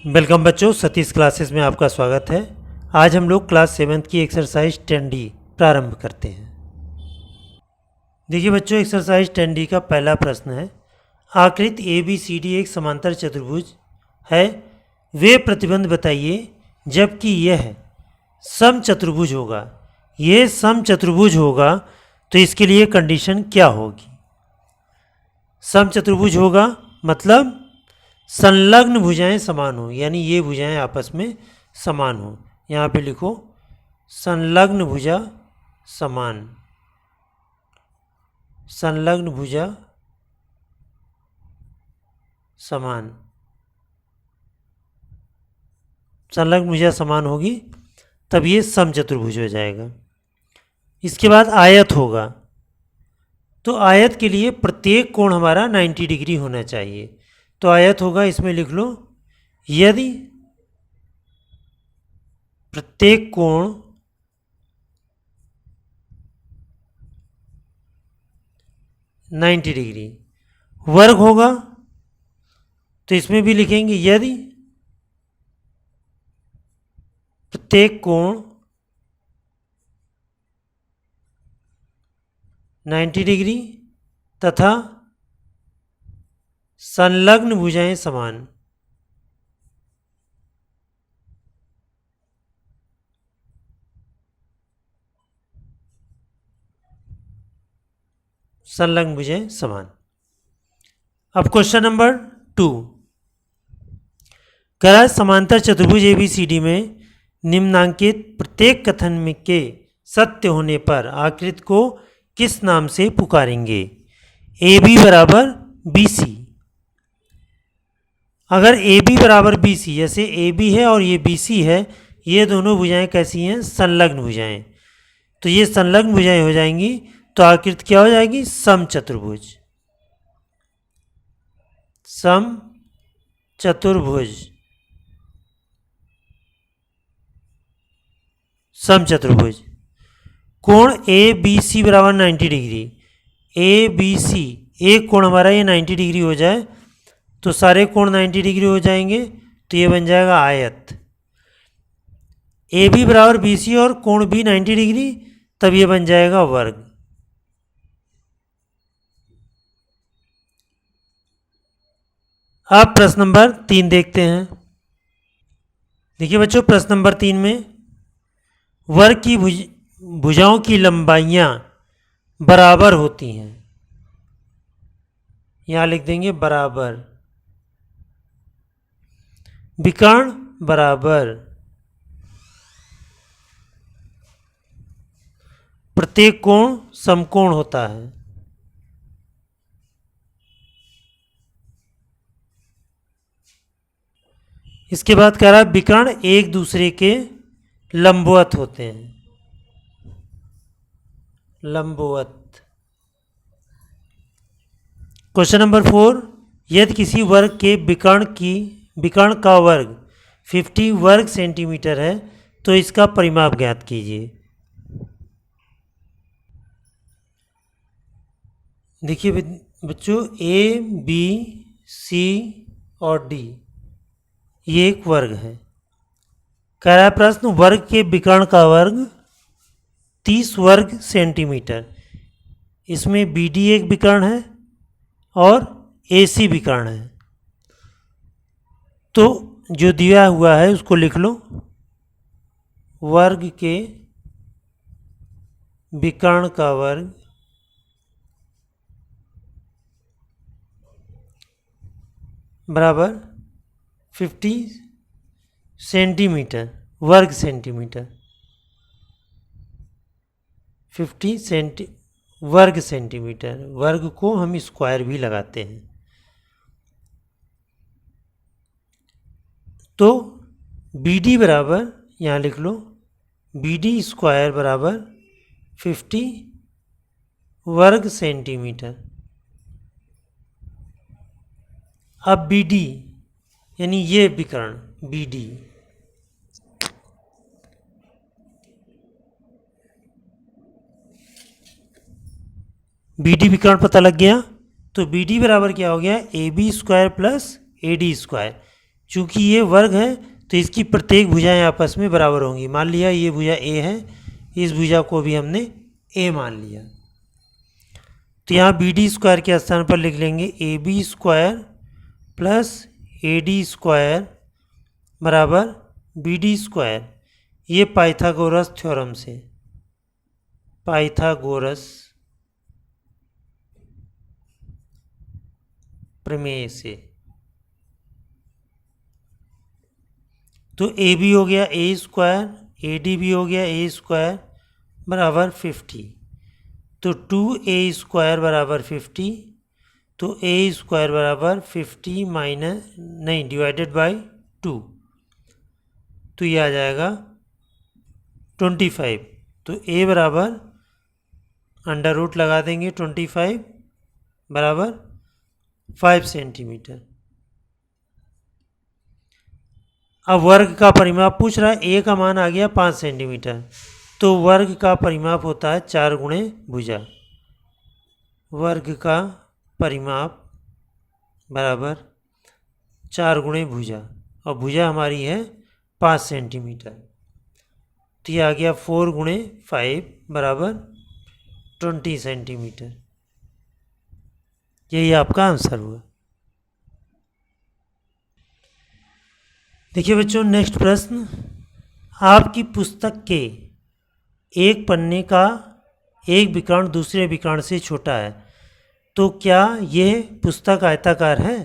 Welcome बच्चों, Satish classes में आपका स्वागत है। आज हम लोग क्लास 7th की एक्सरसाइज 10D प्रारंभ करते हैं। देखिए बच्चों, एक्सरसाइज 10D का पहला प्रश्न है, आकृति ABCD एक समांतर चतुर्भुज है, वे प्रतिबंध बताइए जबकि यह समचतुर्भुज होगा। ये समचतुर्भुज होगा तो इसके लिए कंडीशन क्या होगी? समचतुर्भुज होगा मतलब संलग्न भुजाएं समान हो, यानी ये भुजाएं आपस में समान हो। यहाँ पे लिखो संलग्न भुजा समान, संलग्न भुजा समान, संलग्न भुजा समान होगी तब ये समचतुर्भुज हो जाएगा। इसके बाद आयत होगा, तो आयत के लिए प्रत्येक कोण हमारा 90 डिग्री होना चाहिए। तो आयत होगा, इसमें लिख लो यदि प्रत्येक कोण 90 डिग्री। वर्ग होगा तो इसमें भी लिखेंगे यदि प्रत्येक कोण 90 डिग्री तथा संलग्न भुजाएं समान। संलग्न भुजाएं समान। अब क्वेश्चन नंबर 2, कह समांतर चतुर्भुज ABCD में निम्नांकित प्रत्येक कथन में के सत्य होने पर आकृति को किस नाम से पुकारेंगे? AB बराबर BC। अगर AB बराबर BC, जैसे AB है और ये BC है, ये दोनों भुजाएं कैसी हैं? संलग्न भुजाएं। तो ये संलग्न भुजाएं हो जाएंगी तो आकृति क्या हो जाएगी? समचतुर्भुज। समचतुर्भुज, समचतुर्भुज। कोण ABC बराबर 90 डिग्री। ABC एक कोण हमारा ये 90 डिग्री हो जाए तो सारे कोण 90 डिग्री हो जाएंगे, तो ये बन जाएगा आयत। AB बराबर BC और कोण भी 90 डिग्री, तब ये बन जाएगा वर्ग। अब प्रश्न नंबर 3 देखते हैं। देखिए बच्चों, प्रश्न नंबर 3 में वर्ग की भुजाओं की लंबाइयां बराबर होती हैं। यहां लिख देंगे बराबर। विकर्ण बराबर, प्रत्येक कोण समकोण होता है। इसके बाद कह रहा है विकर्ण एक दूसरे के लंबवत होते हैं। लंबवत। क्वेश्चन नंबर 4, यदि किसी वर्ग के विकर्ण का वर्ग 50 वर्ग सेंटीमीटर है तो इसका परिमाप ज्ञात कीजिए। देखिए बच्चों, ABC और D ये एक वर्ग है। कह रहा है प्रश्न, वर्ग के विकर्ण का वर्ग 30 वर्ग सेंटीमीटर। इसमें BD एक विकर्ण है और AC विकर्ण है। तो जो दिया हुआ है उसको लिख लो, वर्ग के विकर्ण का वर्ग बराबर 50 सेंटीमीटर, वर्ग सेंटीमीटर। 50 वर्ग सेंटीमीटर। वर्ग को हम स्क्वायर भी लगाते हैं। तो BD बराबर, यहाँ लिख लो BD स्क्वायर बराबर 50 वर्ग सेंटीमीटर। अब BD यानी ये विकर्ण BD, BD विकर्ण पता लग गया। तो BD बराबर क्या हो गया? AB square plus AD square. चूँकि ये वर्ग है तो इसकी प्रत्येक भुजाएं आपस में बराबर होंगी। मान लिया ये भुजा ए है, इस भुजा को भी हमने ए मान लिया, तो यहाँ बी डी स्क्वायर के स्थान पर लिख लेंगे A B square plus A D square बराबर बी डी स्क्वायर। ये पाइथागोरस थ्योरम से, पाइथागोरस प्रमेय से। तो ए बी हो गया ए स्क्वायर, ए डी भी हो गया ए स्क्वायर बराबर 50। तो 2a स्क्वायर बराबर 50, तो a स्क्वायर बराबर 50 माइनस नहीं डिवाइडेड बाई 2, तो ये आ जाएगा 25। तो a बराबर अंडर रूट लगा देंगे 25 बराबर 5 सेंटीमीटर। अब वर्ग का परिमाप पूछ रहा है, a का मान आ गया 5 सेंटीमीटर, तो वर्ग का परिमाप होता है 4 गुणे भुजा। वर्ग का परिमाप बराबर 4 गुणे भुजा, और भुजा हमारी है 5 सेंटीमीटर, तो ये आ गया 4 गुणे 5 बराबर 20 सेंटीमीटर। यही आपका आंसर हुआ। देखिए बच्चों, नेक्स्ट प्रश्न, आपकी पुस्तक के एक पन्ने का एक विकर्ण दूसरे विकर्ण से छोटा है, तो क्या यह पुस्तक आयताकार है?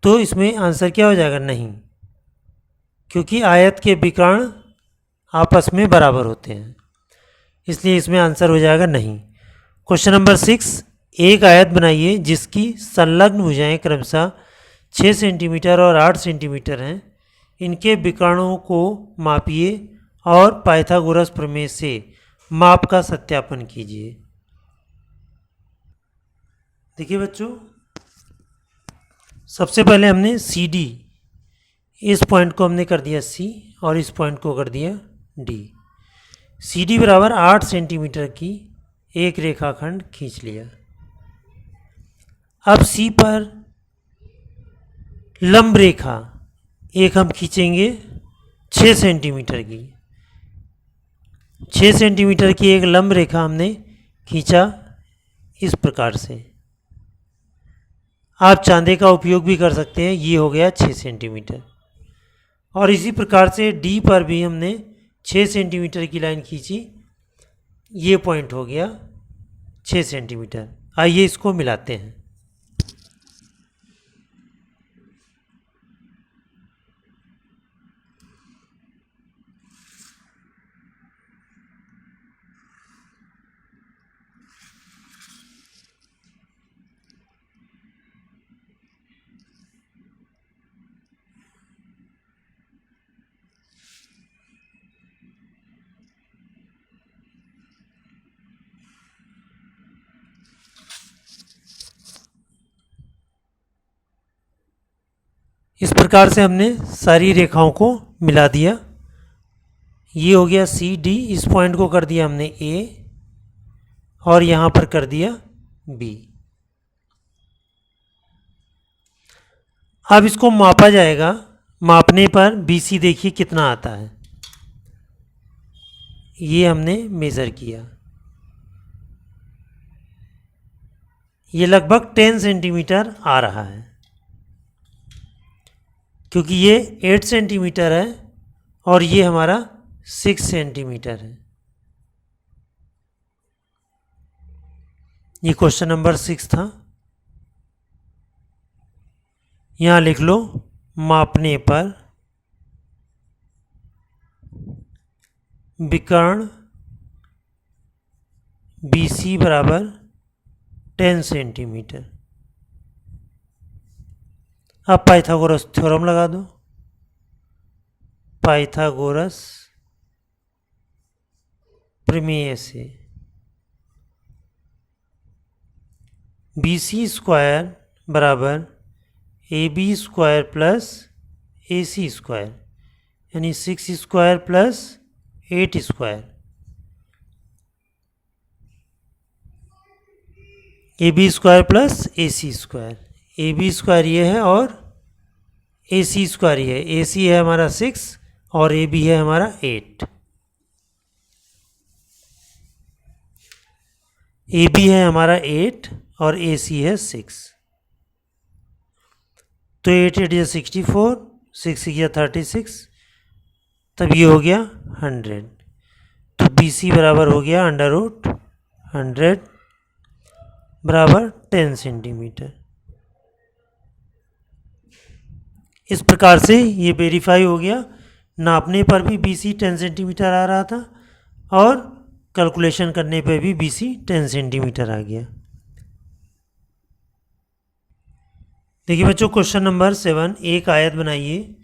तो इसमें आंसर क्या हो जाएगा? नहीं, क्योंकि आयत के विकर्ण आपस में बराबर होते हैं, इसलिए इसमें आंसर हो जाएगा नहीं। क्वेश्चन नंबर 6, एक आयत बनाइए जिसकी संलग्न भुजाएं क्रमशः 6 सेंटीमीटर और 8 सेंटीमीटर हैं। इनके विकर्णों को मापिए और पाइथागोरस प्रमेय से माप का सत्यापन कीजिए। देखिए बच्चों, सबसे पहले हमने सी डी, इस पॉइंट को हमने कर दिया सी और इस पॉइंट को कर दिया डी। सी डी बराबर 8 सेंटीमीटर की एक रेखाखंड खींच लिया। अब सी पर लंब रेखा एक हम खींचेंगे 6 सेंटीमीटर की। 6 सेंटीमीटर की एक लंब रेखा हमने खींचा इस प्रकार से। आप चांदे का उपयोग भी कर सकते हैं, ये हो गया 6 सेंटीमीटर। और इसी प्रकार से डी पर भी हमने 6 सेंटीमीटर की लाइन खींची, ये पॉइंट हो गया 6 सेंटीमीटर। आइए इसको मिलाते हैं। इस प्रकार से हमने सारी रेखाओं को मिला दिया। ये हो गया सी डी, इस पॉइंट को कर दिया हमने ए और यहाँ पर कर दिया बी। अब इसको मापा जाएगा। मापने पर बी सी देखिए कितना आता है, ये हमने मेज़र किया। ये लगभग 10 सेंटीमीटर आ रहा है, क्योंकि ये 8 सेंटीमीटर है और ये हमारा 6 सेंटीमीटर है। ये क्वेश्चन नंबर 6 था। यहाँ लिख लो, मापने पर विकर्ण BC बराबर 10 सेंटीमीटर। अब पाइथागोरस थ्योरम लगा दो। पाइथागोरस प्रमेय से BC स्क्वायर बराबर AB square plus AC square, यानी 6 square plus 8 square. AB square plus AC square, AB square ये है और ए सी स्क्वायर ही है, ए सी है हमारा 6 और ए बी है हमारा 8। ए बी है हमारा 8 और ए सी है 6। तो 8 8 या 64, 6 या 36, तब ये हो गया 100। तो बी सी बराबर हो गया √100 बराबर 10 सेंटीमीटर। इस प्रकार से ये वेरीफाई हो गया, नापने पर भी बी सी 10 सेंटीमीटर आ रहा था और कैलकुलेशन करने पर भी बी सी 10 सेंटीमीटर आ गया। देखिए बच्चों, क्वेश्चन नंबर 7, एक आयत बनाइए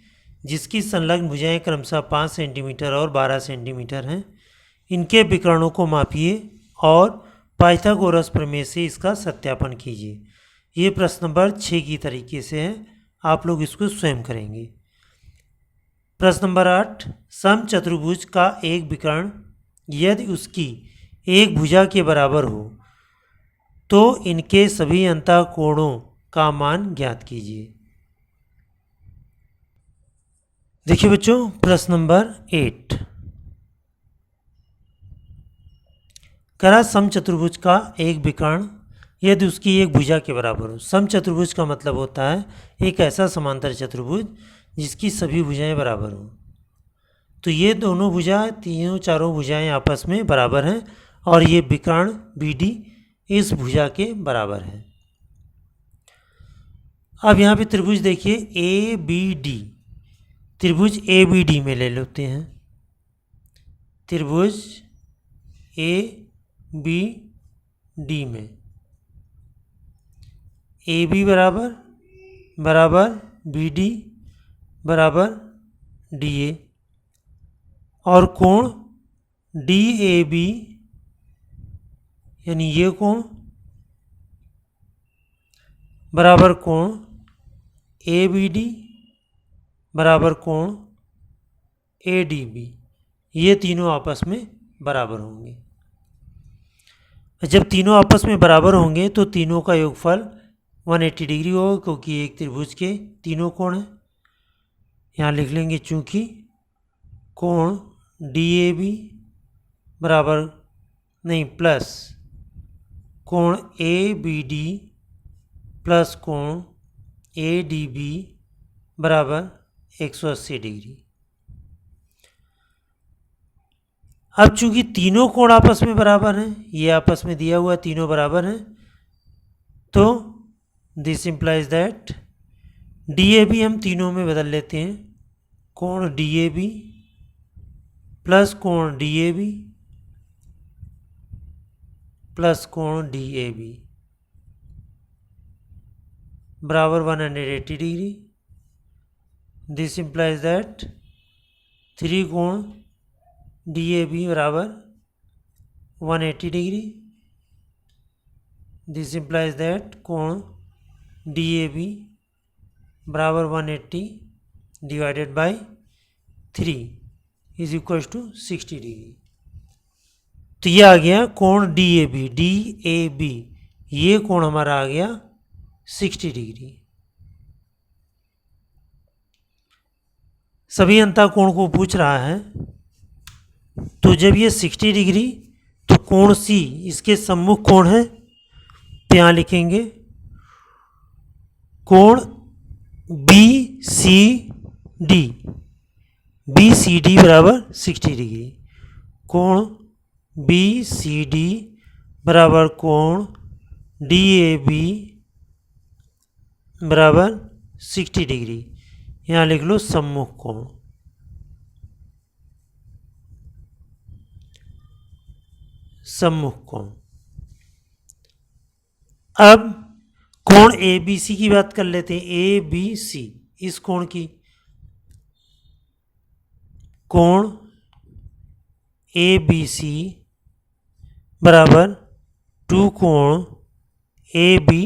जिसकी संलग्न भुजाएं क्रमशः 5 सेंटीमीटर और 12 सेंटीमीटर हैं। इनके विकर्णों को मापिए और पाइथागोरस प्रमेय से इसका सत्यापन कीजिए। ये प्रश्न नंबर 6 की तरीके से है, आप लोग इसको स्वयं करेंगे। प्रश्न नंबर 8, समचतुर्भुज का एक विकर्ण यदि उसकी एक भुजा के बराबर हो तो इनके सभी अंतःकोणों का मान ज्ञात कीजिए। देखिए बच्चों, प्रश्न नंबर 8, करा समचतुर्भुज का एक विकर्ण यदि उसकी एक भुजा के बराबर हो। समचतुर्भुज का मतलब होता है एक ऐसा समांतर चतुर्भुज जिसकी सभी भुजाएं बराबर हों। तो ये दोनों भुजा, तीनों चारों भुजाएं आपस में बराबर हैं और ये विकर्ण बी डी इस भुजा के बराबर है। अब यहाँ पे त्रिभुज देखिए ए बी डी, त्रिभुज ए बी डी में ले लेते हैं। त्रिभुज ए बी डी में ए बी बराबर बराबर बी डी बराबर डी ए और कोण डी ए बी यानी ये कोण बराबर कोण ए बी डी बराबर कोण ए डी बी, ये तीनों आपस में बराबर होंगे। जब तीनों आपस में बराबर होंगे तो तीनों का योगफल 180 डिग्री होगा, क्योंकि एक त्रिभुज के तीनों कोण हैं। यहाँ लिख लेंगे चूँकि कोण डी ए बी बराबर नहीं प्लस कोण ए बी डी प्लस कोण ए डी बी बराबर 180 डिग्री। अब चूंकि तीनों कोण आपस में बराबर हैं, ये आपस में दिया हुआ तीनों बराबर हैं, तो this implies that D A B हम तीनों में बदल लेते हैं। कोण डी ए बी प्लस कोण डी ए बी प्लस कोण डी ए बी बराबर 180 डिग्री। दिस इंप्लाइज दैट 3 कोण डी ए बी बराबर 180 डिग्री। दिस इंप्लाइज दैट कोण डी ए बी बराबर 180 divided by 3 is equal to 60 degree. तो ये आ गया कोण D A B, D A B ये कोण हमारा आ गया 60 डिग्री। सभी अंतःकोण को पूछ रहा है, तो जब ये 60 डिग्री तो कोण सी इसके सम्मुख कोण है, तो यहाँ लिखेंगे कोण B C D, B C D बराबर 60 डिग्री। कोण बी सी डी बराबर कोण डी ए बी बराबर 60 डिग्री। यहाँ लिख लो सम्मुख कोण। सम्मुख कोण। अब कोण ए बी सी की बात कर लेते हैं। ए बी सी इस कोण की, कोण ए बी सी बराबर 2 कोण A B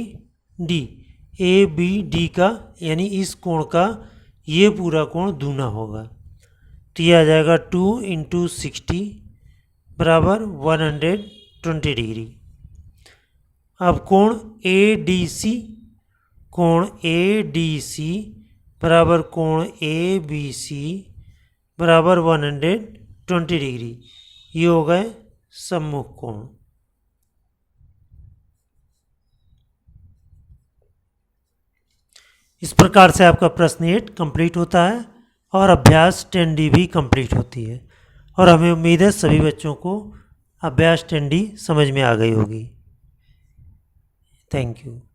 D. A B D का यानी इस कोण का ये पूरा कोण दूना होगा, तो ये आ जाएगा 2 × 60 बराबर 120 डिग्री। अब कोण ए डी सी, कोण ए डी सी बराबर कोण ए बी सी बराबर 120 डिग्री। ये हो गए सम्मुख कोण। इस प्रकार से आपका प्रश्न 8 कंप्लीट होता है और अभ्यास 10D भी कंप्लीट होती है। और हमें उम्मीद है सभी बच्चों को अभ्यास 10D समझ में आ गई होगी। Thank you.